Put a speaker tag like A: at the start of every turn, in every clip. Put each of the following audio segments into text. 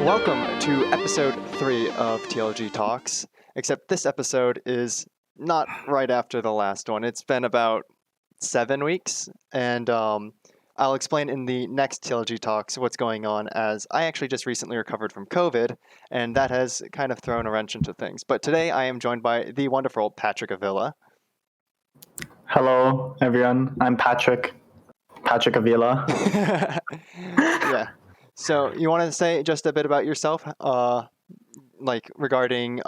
A: Welcome to episode 3 of TLG Talks, except this episode is not right after the last one. It's been about 7 weeks, and I'll explain in the next TLG Talks what's going on, as I actually just recently recovered from COVID, and that has kind of thrown a wrench into things. But today I am joined by the wonderful Patric Avila.
B: Hello, everyone. I'm Patric Avila.
A: Yeah. So you want to say just a bit about yourself, regarding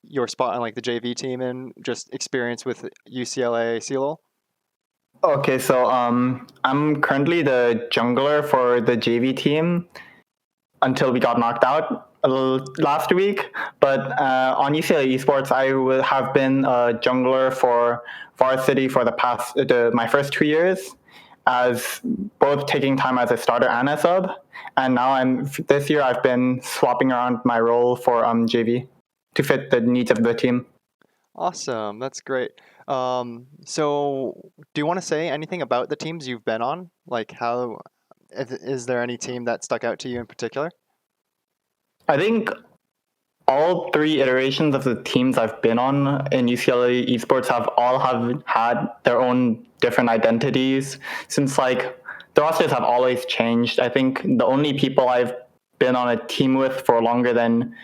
A: your spot on like the JV team and just experience with UCLA CLO?
B: Okay, so I'm currently the jungler for the JV team until we got knocked out last week. But on UCLA Esports, I have been a jungler for varsity for my first 2 years, as both taking time as a starter and a sub. And now this year I've been swapping around my role for JV to fit the needs of the team.
A: Awesome, that's great. So do you want to say anything about the teams you've been on? Like is there any team that stuck out to you in particular?
B: I think all 3 iterations of the teams I've been on in UCLA Esports have had their own different identities, since like the rosters have always changed. I think the only people I've been on a team with for longer than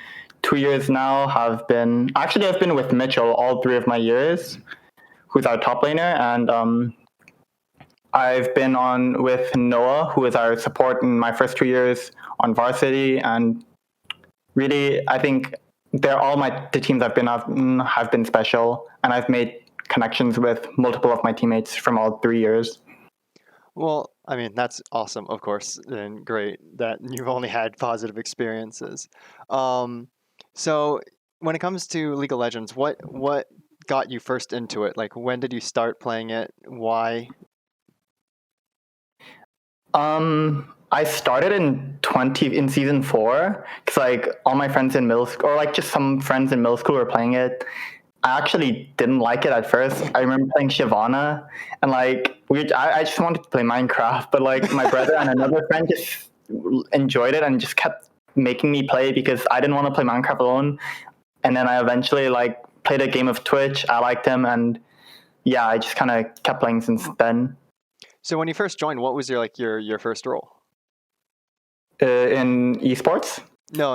B: 2 years now I've been with Mitchell all 3 of my years, who's our top laner, and I've been on with Noah, who is our support in my first 2 years on varsity. And really, I think the teams I've been on have been special, and I've made connections with multiple of my teammates from all 3 years.
A: Well, I mean, that's awesome, of course, and great that you've only had positive experiences. So when it comes to League of Legends, what got you first into it? Like, when did you start playing it? Why?
B: I started in season 4, because like all my friends in middle school, or like just some friends in middle school, were playing it. I actually didn't like it at first. I remember playing Shyvana, and like I just wanted to play Minecraft, but like my brother and another friend just enjoyed it and just kept making me play because I didn't want to play Minecraft alone. And then I eventually like played a game of Twitch. I liked him, and yeah, I just kind of kept playing since then.
A: So when you first joined, what was your first role?
B: In esports?
A: No,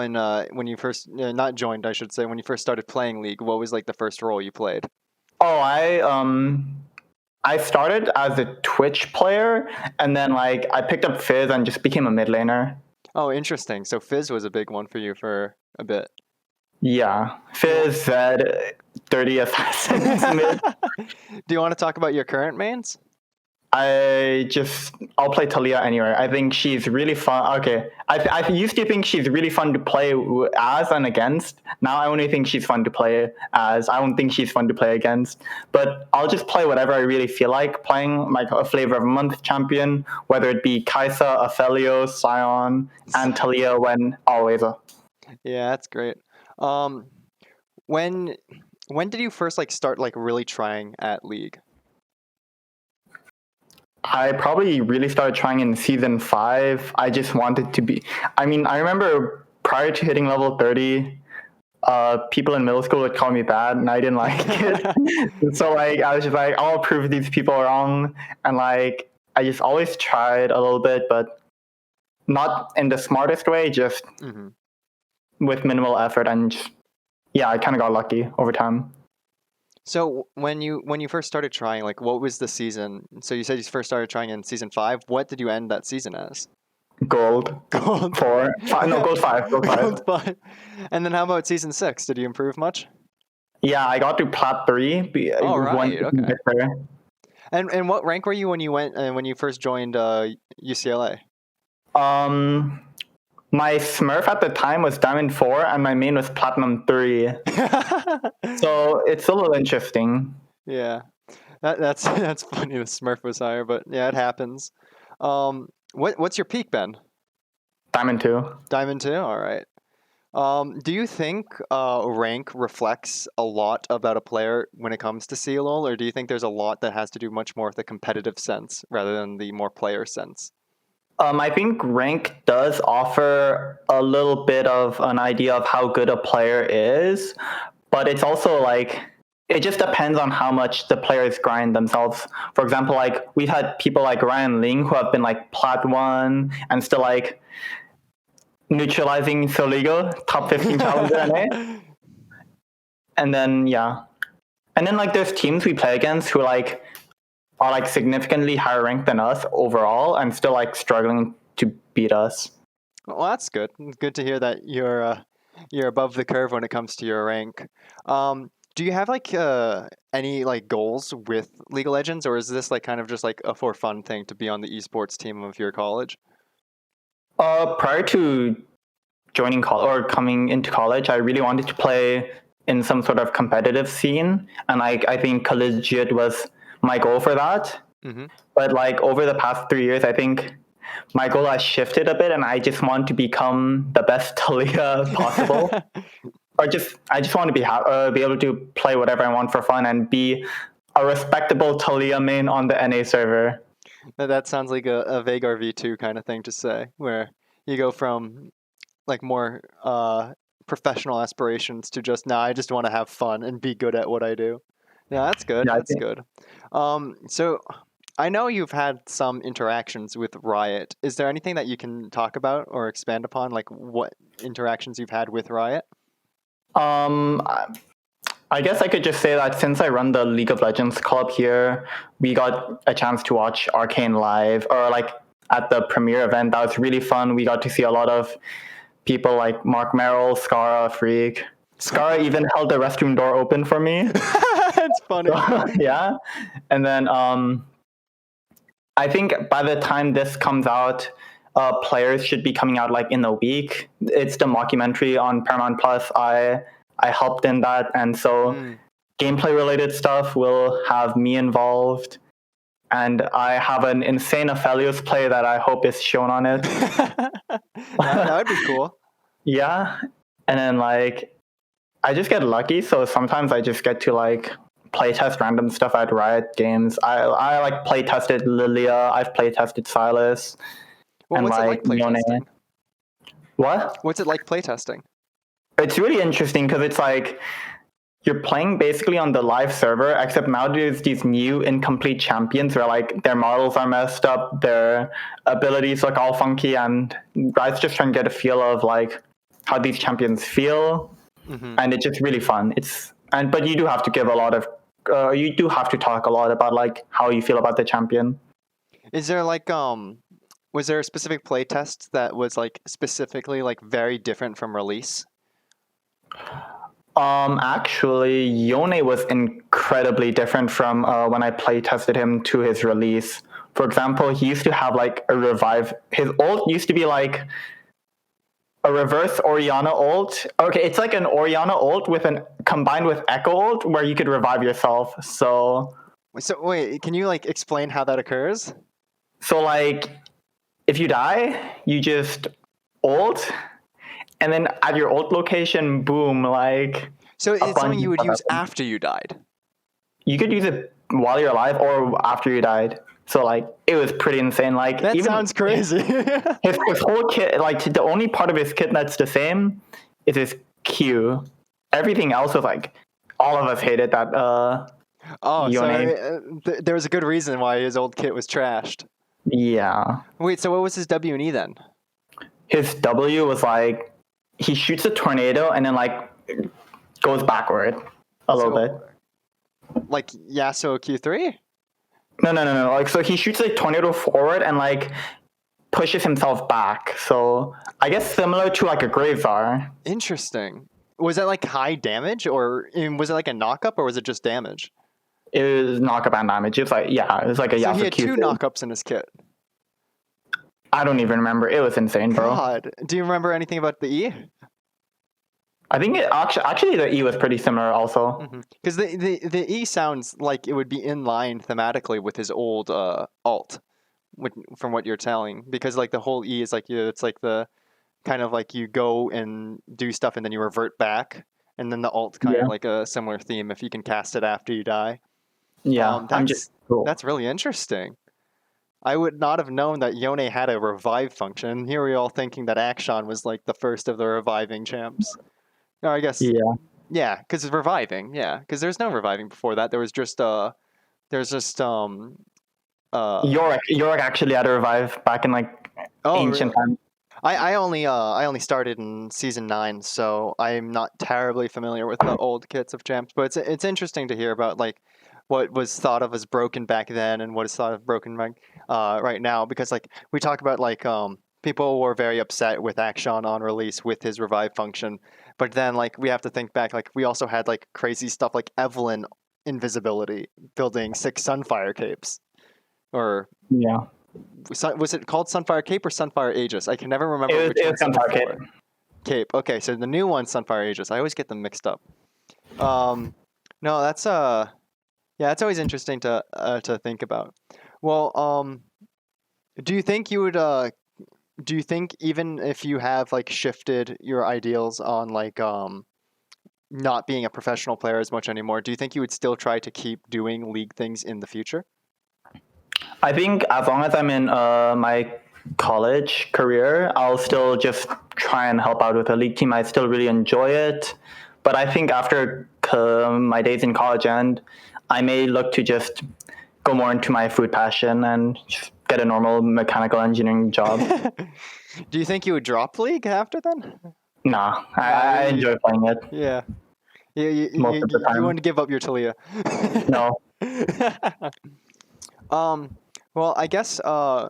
A: when you first not joined, I should say, when you first started playing League, what was like the first role you played?
B: Oh, I started as a Twitch player, and then like I picked up Fizz and just became a mid laner.
A: Oh, interesting. So Fizz was a big one for you for a bit.
B: Yeah, Fizz, Zed, 30 Assassins mid.
A: Do you want to talk about your current mains?
B: I'll play Talia anywhere. I think she's really fun. Okay, I used to think she's really fun to play as and against. Now I only think she's fun to play as. I don't think she's fun to play against. But I'll just play whatever I really feel like playing, like a flavor of a month champion, whether it be Kaisa, Aphelios, Sion, and Talia when always.
A: Yeah, that's great. When did you first like start like really trying at League?
B: I probably really started trying in season 5. I just wanted to be. I mean, I remember prior to hitting level 30, people in middle school would call me bad, and I didn't like it. So like, I was just like, I'll prove these people wrong, and like, I just always tried a little bit, but not in the smartest way, just with minimal effort, and just, yeah, I kind of got lucky over time.
A: So when you first started trying, like what was the season? So you said you first started trying in season 5. What did you end that season as?
B: Gold.
A: Gold
B: 4. No, gold 5.
A: Gold 5. And then how about season 6? Did you improve much?
B: Yeah, I got to plat 3.
A: Oh, right. Okay. And what rank were you when you first joined UCLA?
B: My Smurf at the time was Diamond 4, and my main was Platinum 3. So it's a little interesting.
A: Yeah, that's funny. The Smurf was higher, but yeah, it happens. What's your peak, Ben?
B: Diamond 2.
A: Diamond 2. All right. Do you think rank reflects a lot about a player when it comes to CLOL, or do you think there's a lot that has to do much more with the competitive sense rather than the more player sense?
B: I think rank does offer a little bit of an idea of how good a player is, but it's also like it just depends on how much the players grind themselves. For example, like we've had people like Ryan Ling who have been like plat 1 and still like neutralizing Soligo, top 15 challenger NA. And then like there's teams we play against who like are like significantly higher ranked than us overall and still like struggling to beat us.
A: Well, that's good. It's good to hear that you're above the curve when it comes to your rank. Do you have like any like goals with League of Legends, or is this like kind of just like a for fun thing to be on the esports team of your college?
B: Prior to joining college or coming into college, I really wanted to play in some sort of competitive scene, and I think collegiate was my goal for that.
A: Mm-hmm.
B: But like over the past 3 years, I think my goal has shifted a bit, and I just want to become the best Talia possible. Or I just want to be able to play whatever I want for fun and be a respectable Talia main on the NA server.
A: That sounds like a Vagar V2 kind of thing to say, where you go from like more professional aspirations to just, nah, I just want to have fun and be good at what I do. Yeah, that's good.
B: Yeah,
A: That's good. So I know you've had some interactions with Riot. Is there anything that you can talk about or expand upon, like what interactions you've had with Riot?
B: I guess I could just say that since I run the League of Legends club here, we got a chance to watch Arcane live, or like at the premiere event. That was really fun. We got to see a lot of people like Mark Merrill, Scara, Freak. Scara even held the restroom door open for me.
A: It's funny.
B: Yeah. And then I think by the time this comes out, players should be coming out like in a week. It's the mockumentary on Paramount Plus. I helped in that, and so gameplay related stuff will have me involved, and I have an insane Aphelios play that I hope is shown on it.
A: That would be cool.
B: Yeah, and then like I just get lucky, so sometimes I just get to like playtest random stuff at Riot games. I like playtested Lilia. I've playtested Silas.
A: Well,
B: and
A: what's it like playtesting?
B: What?
A: What's it like playtesting?
B: It's really interesting because it's like you're playing basically on the live server, except now there's these new incomplete champions where like their models are messed up, their abilities look all funky, and guys just trying to get a feel of like how these champions feel, and it's just really fun. But you do have to give a lot of you do have to talk a lot about like how you feel about the champion.
A: Is there like was there a specific playtest that was like specifically like very different from release?
B: Actually, Yone was incredibly different from when I play tested him to his release. For example, he used to have like a revive. His ult used to be like a reverse Oriana ult. Okay, it's like an Oriana ult combined with Echo ult where you could revive yourself. So
A: wait, can you like explain how that occurs?
B: So like, if you die, you just ult. And then at your ult location, boom, like...
A: So it's something you would use after you died?
B: You could use it while you're alive or after you died. So, like, it was pretty insane. Like,
A: that sounds crazy.
B: his whole kit, like, the only part of his kit that's the same is his Q. Everything else was, like, all of us hated that,
A: so there was a good reason why his old kit was trashed.
B: Yeah.
A: Wait, so what was his W and E then?
B: His W was, like... He shoots a tornado and then like goes backward a little bit.
A: Like Yasuo Q3?
B: No. Like so he shoots a tornado forward and like pushes himself back. So I guess similar to like a Gravesar.
A: Interesting. Was that like high damage or was it like a knockup or was it just damage?
B: It was knockup and damage. It was like it was like a Yasuo
A: He had
B: Q3.
A: 2 knockups in his kit.
B: I don't even remember. It was insane, bro.
A: God. Do you remember anything about the E?
B: I think it actually the E was pretty similar also.
A: Because the E sounds like it would be in line thematically with his old alt, from what you're telling. Because like the whole E is like it's like the kind of like you go and do stuff and then you revert back, and then the alt kind of like a similar theme if you can cast it after you die.
B: Yeah,
A: That's really interesting. I would not have known that Yone had a revive function. Here we all thinking that Akshan was like the first of the reviving champs. No, I guess
B: Yeah.
A: yeah, because it's reviving. Yeah, because there's no reviving before that. There's just
B: Yorick actually had a revive back in like
A: oh
B: ancient
A: really?
B: times.
A: I only started in season 9, so I'm not terribly familiar with the old kits of champs. But it's interesting to hear about like what was thought of as broken back then and what is thought of broken right now, because like we talk about like people were very upset with Akshan on release with his revive function, but then like we have to think back, like we also had like crazy stuff like Evelyn invisibility building 6 Sunfire capes, or
B: Yeah.
A: was it called Sunfire Cape or Sunfire Aegis? I can never remember which
B: It was
A: one's the
B: Sunfire
A: before. Cape. Okay, so the new one's Sunfire Aegis. I always get them mixed up. No, that's yeah, it's always interesting to think about. Well, do you think you would do you think even if you have like shifted your ideals on like not being a professional player as much anymore, do you think you would still try to keep doing league things in the future?
B: I think as long as I'm in my college career, I'll still just try and help out with a league team. I still really enjoy it. But I think after my days in college end, I may look to just go more into my food passion and just get a normal mechanical engineering job.
A: Do you think you would drop league after then?
B: Nah, I enjoy playing it
A: Yeah. You
B: most of the time.
A: want to give up your Talia.
B: No.
A: Well, I guess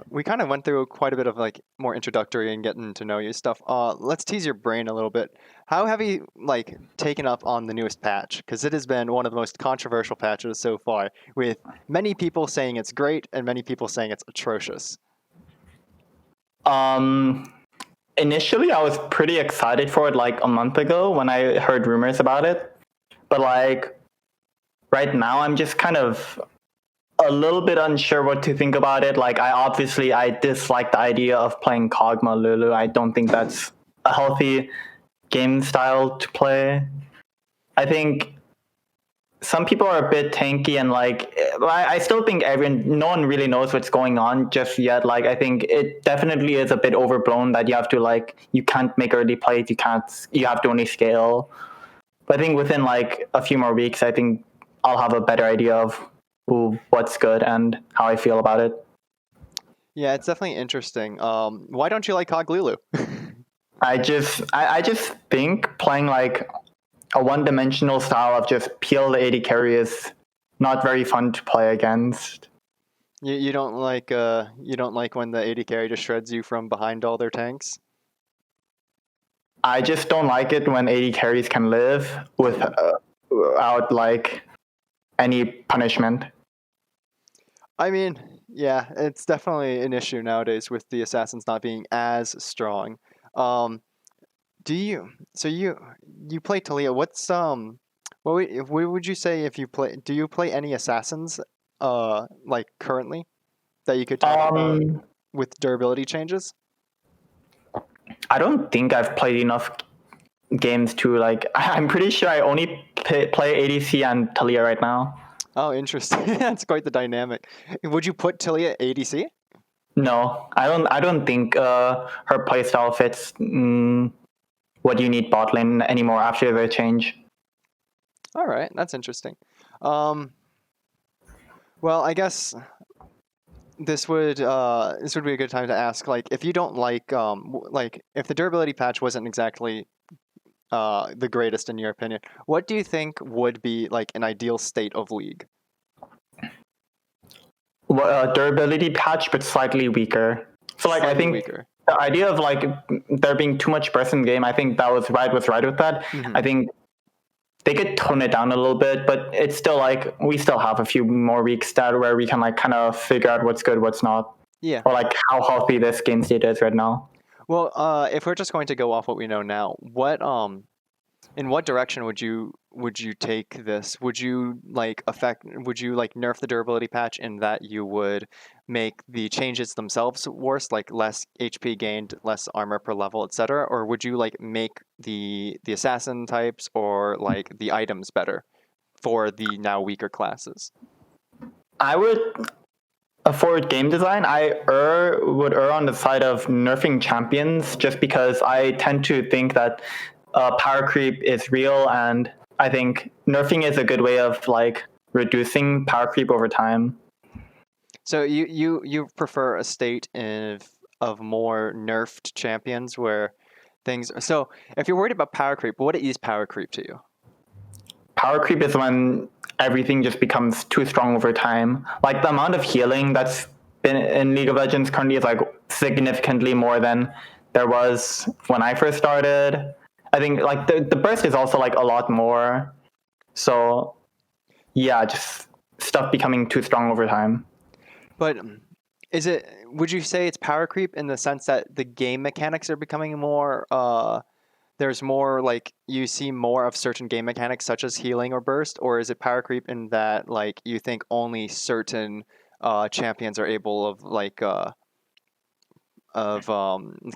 A: we kind of went through quite a bit of like more introductory and getting to know you stuff. Let's tease your brain a little bit. How have you like taken up on the newest patch? Because it has been one of the most controversial patches so far, with many people saying it's great and many people saying it's atrocious.
B: Initially, I was pretty excited for it like a month ago when I heard rumors about it. But like right now, I'm just kind of a little bit unsure what to think about it. Like I dislike the idea of playing Kog'Maw Lulu. I don't think that's a healthy game style to play. I think some people are a bit tanky and like I still think no one really knows what's going on just yet. Like I think it definitely is a bit overblown that you have to like you can't make early plays, you have to only scale. But I think within like a few more weeks, I think I'll have a better idea of what's good and how I feel about it.
A: Yeah, it's definitely interesting. Why don't you like Cog Lulu?
B: I just think playing like a one-dimensional style of just peel AD carry is not very fun to play against.
A: You don't like when the AD carry just shreds you from behind all their tanks?
B: I just don't like it when AD carries can live without like any punishment.
A: I mean, yeah, it's definitely an issue nowadays with the assassins not being as strong. Do you play Talia? What's what would you say if you play? Do you play any assassins like currently that you could talk about with durability changes?
B: I don't think I've played enough games to like. I'm pretty sure I only play ADC and Talia right now.
A: Oh, interesting. That's quite the dynamic. Would you put Talia ADC?
B: No, I don't think her playstyle fits what you need bot lane anymore after the change.
A: All right, that's interesting. Well, I guess this would be a good time to ask, like, if you don't like if the durability patch wasn't exactly the greatest in your opinion, what do you think would be like an ideal state of League?
B: Well, durability patch, but slightly weaker. So like I think weaker. The idea of like there being too much burst in the game, I think that was right with that. Mm-hmm. I think they could tone it down a little bit, but it's still like we still have a few more weeks where we can like kind of figure out what's good, what's not.
A: Yeah.
B: Or like how healthy this game state is right now.
A: Well, if we're just going to go off what we know now, in what direction would you take this? Would you like nerf the durability patch in that you would make the changes themselves worse, like less HP gained, less armor per level, etc., or would you like make the assassin types or like the items better for the now weaker classes?
B: I would For game design, I would err on the side of nerfing champions just because I tend to think that power creep is real, and I think nerfing is a good way of like reducing power creep over time.
A: So you prefer a state of more nerfed champions where things. So if you're worried about power creep, what is power creep to you?
B: Power creep is when everything just becomes too strong over time. Like the amount of healing that's been in League of Legends currently is like significantly more than there was when I first started. I think like the burst is also like a lot more. So yeah, just stuff becoming too strong over time.
A: But would you say it's power creep in the sense that the game mechanics are becoming more there's more like you see more of certain game mechanics such as healing or burst, or is it power creep in that like you think only certain champions are able of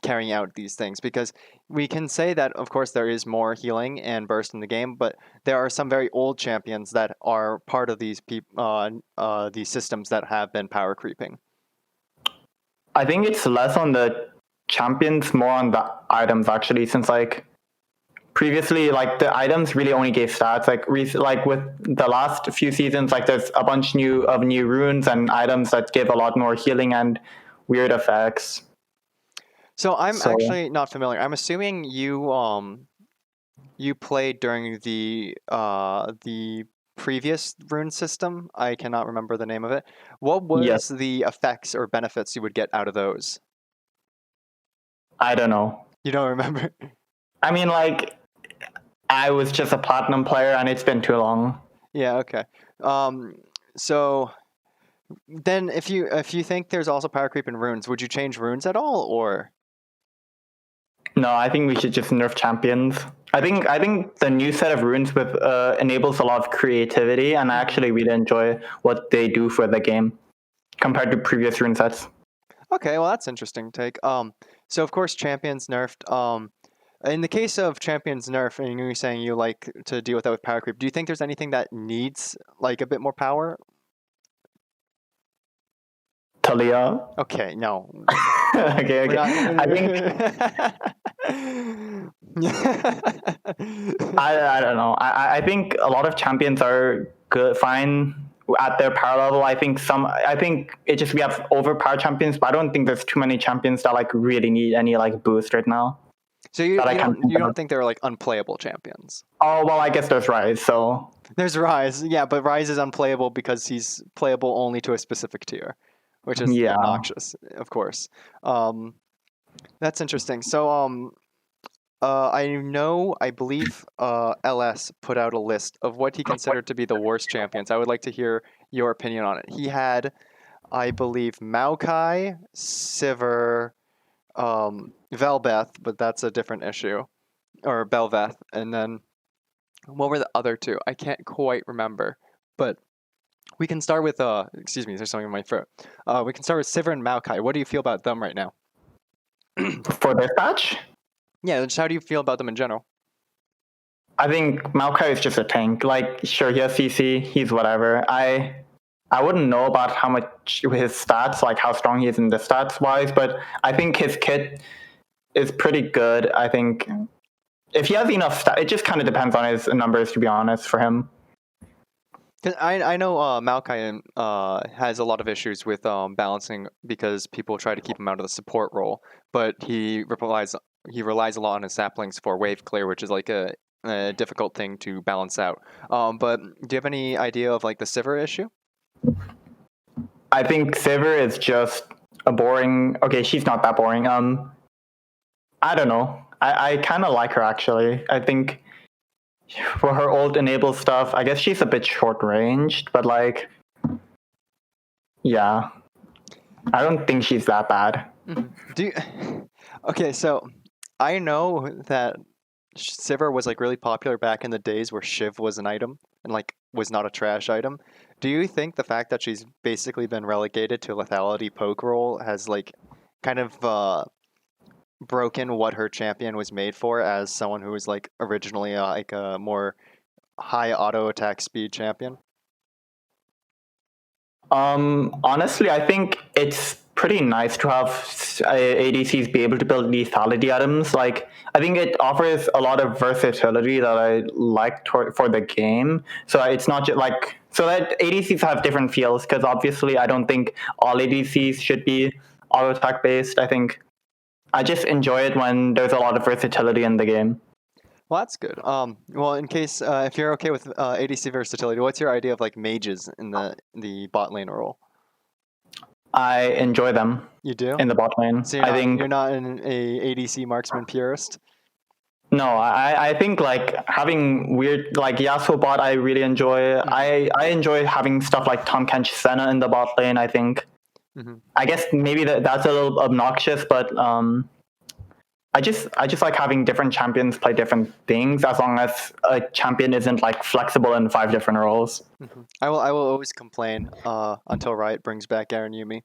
A: carrying out these things? Because we can say that of course there is more healing and burst in the game, but there are some very old champions that are part of these these systems that have been power creeping.
B: I think it's less on the champions, more on the items actually, since like previously like the items really only gave stats. Like with the last few seasons, like there's a bunch of new runes and items that give a lot more healing and weird effects.
A: So I'm actually not familiar. I'm assuming you played during the previous rune system. I cannot remember the name of it. What was
B: Yes.
A: the effects or benefits you would get out of those?
B: I don't know.
A: You don't remember?
B: I mean, like, I was just a platinum player and it's been too long.
A: Yeah, okay. So then if you think there's also power creep in runes, would you change runes at all, or?
B: No, I think we should just nerf champions. I think the new set of runes with enables a lot of creativity, and I actually really enjoy what they do for the game compared to previous rune sets.
A: Okay, well that's interesting take. So of course champions nerfed. In the case of champions nerf, and you're saying you like to deal with that with power creep, do you think there's anything that needs like a bit more power?
B: Talia.
A: Okay, no.
B: Okay. I think I don't know. I think a lot of champions are good, fine at their power level. I think it just we have overpowered champions, but I don't think there's too many champions that like really need any like boost right now.
A: So you don't think they're like unplayable champions?
B: Oh well, I guess there's Rise. So
A: there's Rise, yeah, but Rise is unplayable because he's playable only to a specific tier, which is obnoxious, of course. That's interesting. So I believe LS put out a list of what he considered to be the worst champions. I would like to hear your opinion on it. He had, I believe, Maokai, Sivir, Velbeth, but that's a different issue, or Belveth, and then what were the other two? I can't quite remember, but we can start with excuse me, there's something in my throat. We can start with Sivir and Maokai. What do you feel about them right now?
B: For this match?
A: Yeah, just how do you feel about them in general?
B: I think Maokai is just a tank. Like, sure, he has CC, he's whatever. I wouldn't know about how much his stats, like how strong he is in the stats wise, but I think his kit is pretty good. I think if he has enough stats, it just kind of depends on his numbers, to be honest, for him.
A: I know Maokai has a lot of issues with balancing because people try to keep him out of the support role, but he relies a lot on his saplings for wave clear, which is like a difficult thing to balance out. But do you have any idea of like the Sivir issue?
B: I think Sivir is just a boring. Okay, she's not that boring. I don't know. I kind of like her actually. I think for her old enable stuff, I guess she's a bit short ranged, but like, yeah, I don't think she's that bad.
A: Okay, so I know that Sivir was like really popular back in the days where Shiv was an item and like was not a trash item. Do you think the fact that she's basically been relegated to lethality poke role has like kind of broken what her champion was made for as someone who was like originally like a more high auto attack speed champion?
B: Honestly, I think it's pretty nice to have ADCs be able to build lethality items. Like, I think it offers a lot of versatility that I like for the game. So it's not just like, so that ADCs have different feels, because obviously I don't think all ADCs should be auto attack based. I think I just enjoy it when there's a lot of versatility in the game.
A: Well, that's good. Well, in case if you're okay with ADC versatility, what's your idea of like mages in the bot lane role?
B: I enjoy them
A: You do?
B: in the bot lane.
A: So
B: I think
A: you're not an ADC marksman purist?
B: no, I think like having weird like Yasuo bot I really enjoy. I enjoy having stuff like Tahm Kench Senna in the bot lane. I think. I guess maybe that's a little obnoxious, but I just like having different champions play different things as long as a champion isn't like flexible in 5 different roles.
A: I will always complain until Riot brings back Garen Yumi,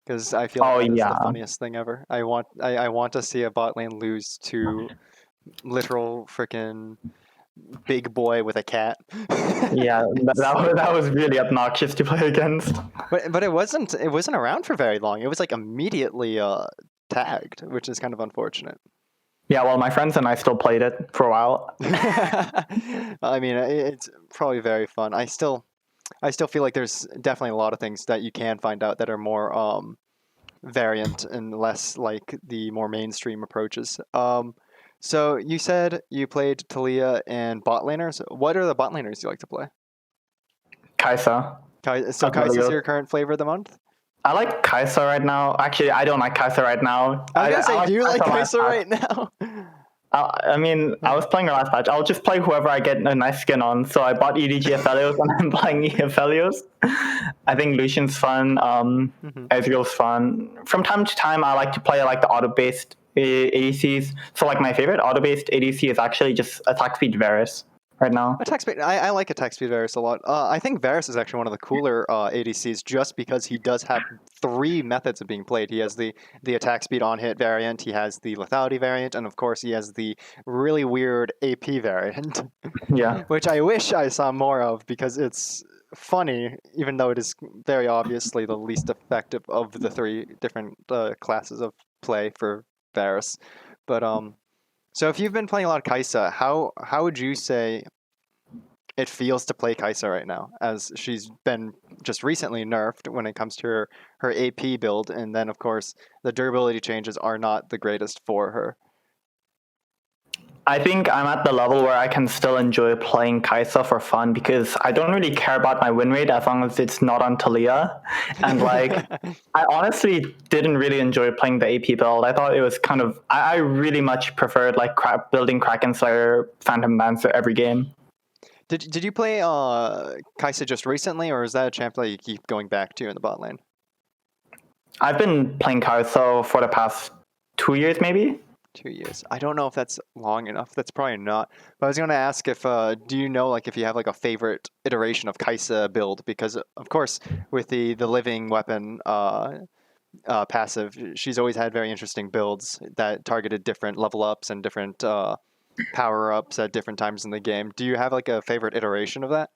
A: because I feel like
B: Oh
A: that is
B: yeah,
A: the funniest thing ever. I want to see a bot lane lose to literal freaking big boy with a cat.
B: yeah, that was really obnoxious to play against.
A: But it wasn't around for very long. It was like immediately tagged, which is kind of unfortunate.
B: Yeah, well, my friends and I still played it for a while.
A: I mean, it's probably very fun. I still feel like there's definitely a lot of things that you can find out that are more variant and less like the more mainstream approaches. So you said you played Talia and bot laners. What are the bot laners you like to play?
B: Kai'Sa.
A: So Kai'Sa's your current flavor of the month?
B: I like Kai'Sa right now. Actually, I don't like Kai'Sa right now.
A: I was gonna say, do you like
B: last
A: Kai'Sa
B: patch.
A: right now?
B: I mean, I was playing her last patch. I'll just play whoever I get a nice skin on. So I bought EDG Aphelios and I'm playing Aphelios. I think Lucian's fun. Ezreal's fun. From time to time, I like to play like the auto-based ADCs. So like my favorite auto-based ADC is actually just attack speed Varus right now.
A: Attack speed. I like attack speed Varus a lot. I think Varus is actually one of the cooler ADCs just because he does have 3 methods of being played. He has the attack speed on hit variant, he has the lethality variant, and of course he has the really weird AP variant.
B: Yeah.
A: Which I wish I saw more of because it's funny, even though it is very obviously the least effective of the 3 different classes of play for Varus. But so if you've been playing a lot of Kai'Sa, how would you say it feels to play Kai'Sa right now, as she's been just recently nerfed when it comes to her AP build, and then of course the durability changes are not the greatest for her.
B: I think I'm at the level where I can still enjoy playing Kai'Sa for fun because I don't really care about my win rate as long as it's not on Talia. And like, I honestly didn't really enjoy playing the AP build. I thought it was kind of, I really much preferred like building Kraken Slayer, Phantom Dancer every game.
A: Did you play Kai'Sa just recently, or is that a champ that you keep going back to in the bot lane?
B: I've been playing Kai'Sa for the past 2 years, maybe.
A: 2 years. I don't know if that's long enough. That's probably not. But I was going to ask if do you know like if you have like a favorite iteration of Kai'Sa build, because of course with the living weapon passive, she's always had very interesting builds that targeted different level ups and different power ups at different times in the game. Do you have like a favorite iteration of that?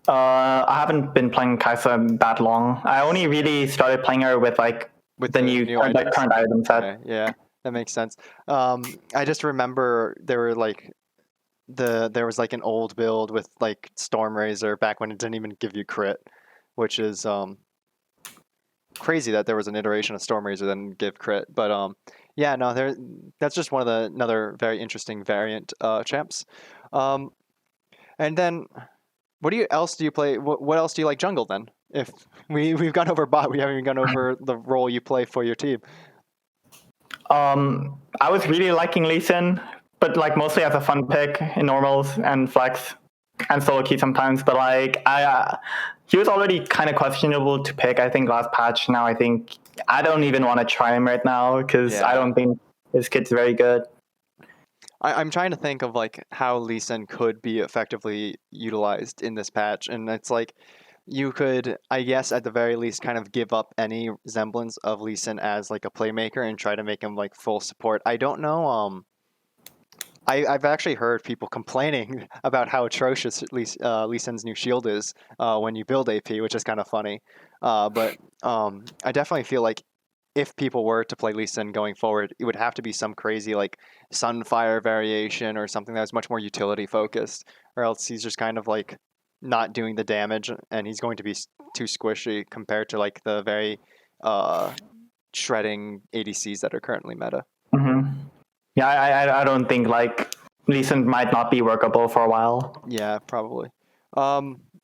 B: I haven't been playing Kai'Sa that long. I only really started playing her with like with the new current item set.
A: Okay, yeah. That makes sense. I just remember there was like an old build with like Stormrazor back when it didn't even give you crit, which is crazy that there was an iteration of Stormrazor that didn't give crit. But yeah, no, that's just one of another very interesting variant champs. And then what else do you play? What else do you like jungle then? If we've gone over bot, we haven't even gone over the role you play for your team.
B: I was really liking Lee Sin, but like mostly as a fun pick in normals and flex and solo queue sometimes. But like he was already kind of questionable to pick. I think last patch. Now I think I don't even want to try him right now because I don't think his kit's very good.
A: I'm trying to think of like how Lee Sin could be effectively utilized in this patch, and it's like you could, I guess, at the very least, kind of give up any semblance of Lee Sin as like a playmaker and try to make him like full support. I don't know. I've actually heard people complaining about how atrocious Lee Sin's new shield is when you build AP, which is kind of funny. But I definitely feel like if people were to play Lee Sin going forward, it would have to be some crazy like Sunfire variation or something that was much more utility focused, or else he's just kind of like not doing the damage, and he's going to be too squishy compared to like the very shredding ADCs that are currently meta.
B: Mm-hmm. Yeah, I don't think like Lee Sin might not be workable for a while.
A: Yeah, probably.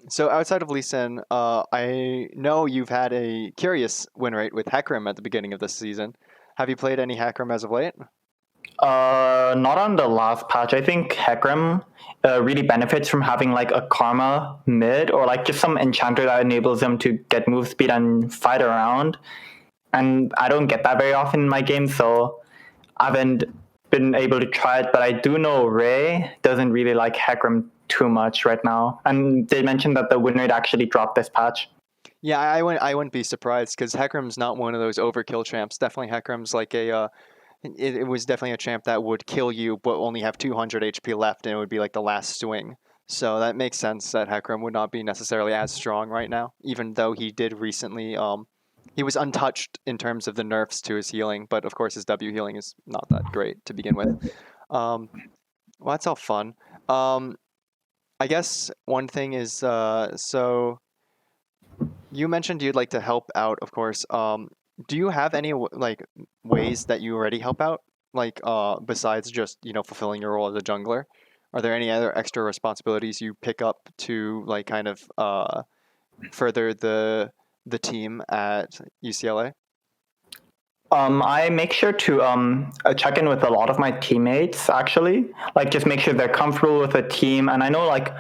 A: So outside of Lee Sin, I know you've had a curious win rate with Hecarim at the beginning of this season. Have you played any Hecarim as of late?
B: Not on the last patch. I think Hecarim really benefits from having like a Karma mid or like just some enchanter that enables him to get move speed and fight around. And I don't get that very often in my game, so I haven't been able to try it. But I do know Ray doesn't really like Hecarim too much right now. And they mentioned that the win rate actually dropped this patch.
A: Yeah, I wouldn't be surprised because Hecarim's not one of those overkill champs. Definitely Hecarim's like it was definitely a champ that would kill you but only have 200 HP left, and it would be like the last swing. So that makes sense that Hecarim would not be necessarily as strong right now, even though he did recently he was untouched in terms of the nerfs to his healing, but of course his W healing is not that great to begin with. Well, that's all fun. I guess one thing is so you mentioned you'd like to help out, of course. Do you have any like ways that you already help out, like besides just fulfilling your role as a jungler? Are there any other extra responsibilities you pick up to like kind of further the team at UCLA?
B: I make sure to check in with a lot of my teammates, actually. Like, just make sure they're comfortable with the team. And I know, like,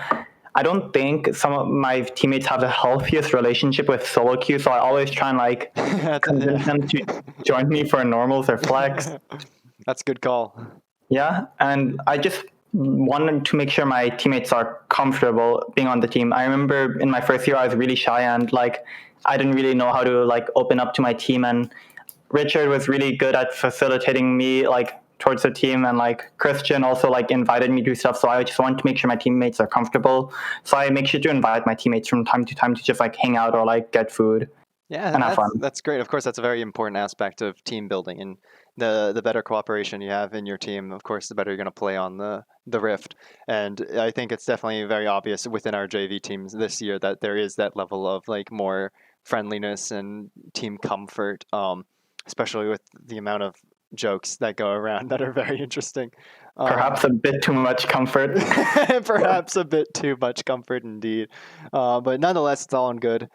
B: I don't think some of my teammates have the healthiest relationship with solo queue, so I always try and, like, convince them to join me for normals or flex.
A: That's a good call.
B: Yeah, and I just wanted to make sure my teammates are comfortable being on the team. I remember in my first year, I was really shy and, like, I didn't really know how to, like, open up to my team, and Richard was really good at facilitating me like towards the team, and like Christian also like invited me to stuff. So I just want to make sure my teammates are comfortable. So I make sure to invite my teammates from time to time to just like hang out or like get food.
A: Yeah,
B: and have fun.
A: That's great. Of course, that's a very important aspect of team building, and the better cooperation you have in your team, of course, the better you're going to play on the Rift. And I think it's definitely very obvious within our JV teams this year that there is that level of like more friendliness and team comfort. Especially with the amount of jokes that go around that are very interesting.
B: Perhaps a bit too much comfort.
A: Perhaps a bit too much comfort indeed. But nonetheless, it's all in good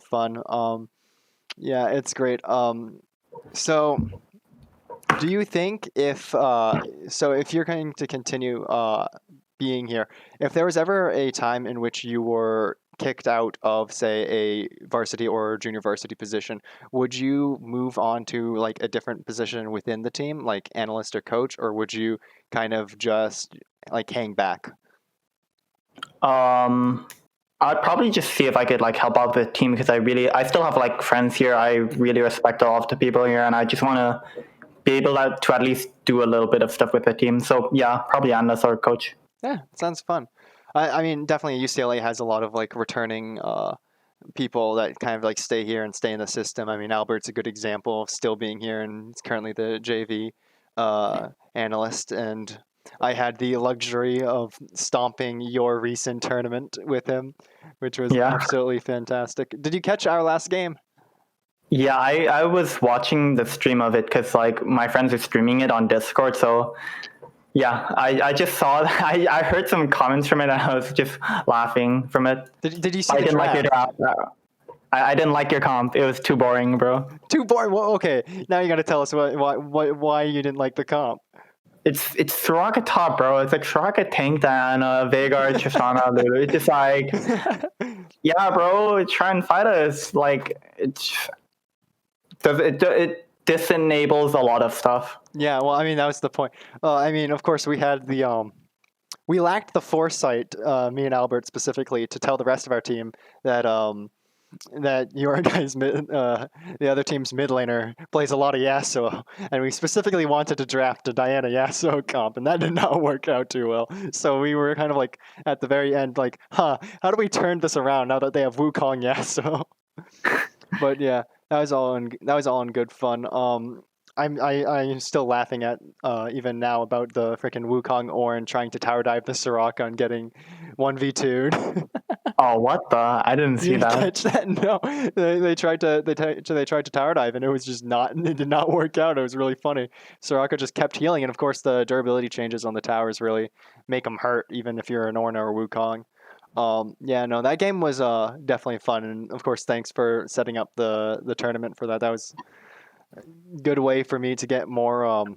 A: fun. Yeah, it's great. So do you think if you're going to continue being here, if there was ever a time in which you were kicked out of, say, a varsity or junior varsity position, would you move on to like a different position within the team, like analyst or coach, or would you kind of just like hang back?
B: I'd probably just see if I could like help out the team, because I still have like friends here. I really respect all of the people here, and I just want to be able to at least do a little bit of stuff with the team. So yeah, probably analyst or coach.
A: Yeah, sounds fun. I mean, definitely UCLA has a lot of like returning people that kind of like stay here and stay in the system. I mean, Albert's a good example of still being here, and he's currently the JV analyst. And I had the luxury of stomping your recent tournament with him, which was absolutely fantastic. Did you catch our last game?
B: Yeah, I was watching the stream of it because like my friends are streaming it on Discord, so yeah, I just saw it. I heard some comments from it, and I was just laughing from it.
A: Did you see
B: I didn't like your draft. I didn't like your comp. It was too boring, bro.
A: Too boring? Well, okay, now you got to tell us why you didn't like the comp.
B: It's Soraka top, bro. It's like Soraka tank Diana, Veigar, Tristana, Lulu. It's just like, yeah, bro, try and fight us. Like, it disenables a lot of stuff.
A: Yeah, well, I mean, that was the point. I mean, of course, we had we lacked the foresight, me and Albert specifically, to tell the rest of our team that that your guys, the other team's mid laner plays a lot of Yasuo, and we specifically wanted to draft a Diana Yasuo comp, and that did not work out too well. So we were kind of like at the very end, like, how do we turn this around now that they have Wukong Yasuo? But yeah, that was all in good fun. I'm still laughing at even now about the freaking Wukong Orin trying to tower dive the Soraka and getting 1v2'd.
B: Oh, what the? I didn't see
A: You didn't
B: that.
A: catch that? No, they tried to they tried to tower dive and it was just not it did not work out. It was really funny. Soraka just kept healing, and of course the durability changes on the towers really make them hurt, even if you're an Ornn or Wukong. Yeah, no, that game was definitely fun, and of course thanks for setting up the tournament for that. That was a good way for me to get more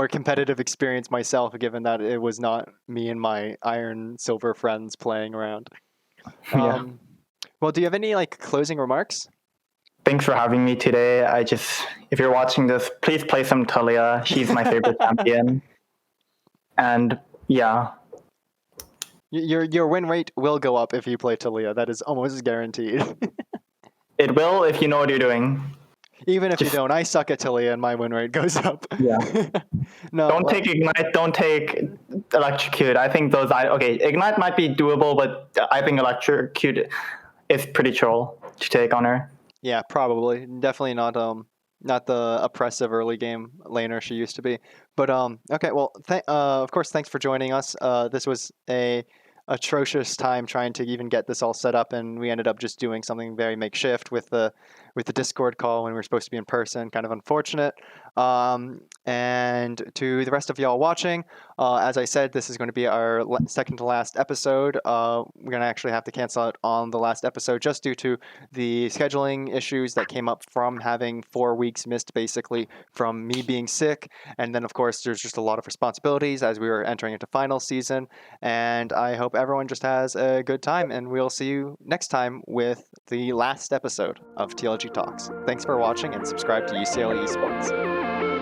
A: competitive experience myself, given that it was not me and my Iron Silver friends playing around.
B: Yeah.
A: Well, do you have any like closing remarks?
B: Thanks for having me today. If you're watching this, please play some Talia. She's my favorite champion. And yeah,
A: Your win rate will go up if you play Talia. That is almost guaranteed.
B: it will if you know what you're doing.
A: Even if you don't, I suck at Talia and my win rate goes up.
B: Yeah.
A: No.
B: Don't take Ignite, don't take Electrocute. I think Ignite might be doable, but I think Electrocute is pretty troll to take on her.
A: Yeah, probably. Definitely not the oppressive early game laner she used to be. But okay, well, of course, thanks for joining us. This was a atrocious time trying to even get this all set up, and we ended up just doing something very makeshift with the Discord call when we were supposed to be in person. Kind of unfortunate. And to the rest of y'all watching, as I said, this is going to be our second to last episode. We're going to actually have to cancel it on the last episode just due to the scheduling issues that came up from having 4 weeks missed, basically, from me being sick. And then, of course, there's just a lot of responsibilities as we were entering into final season. And I hope everyone just has a good time, and we'll see you next time with the last episode of TLG Talks. Thanks for watching, and subscribe to UCLA Esports.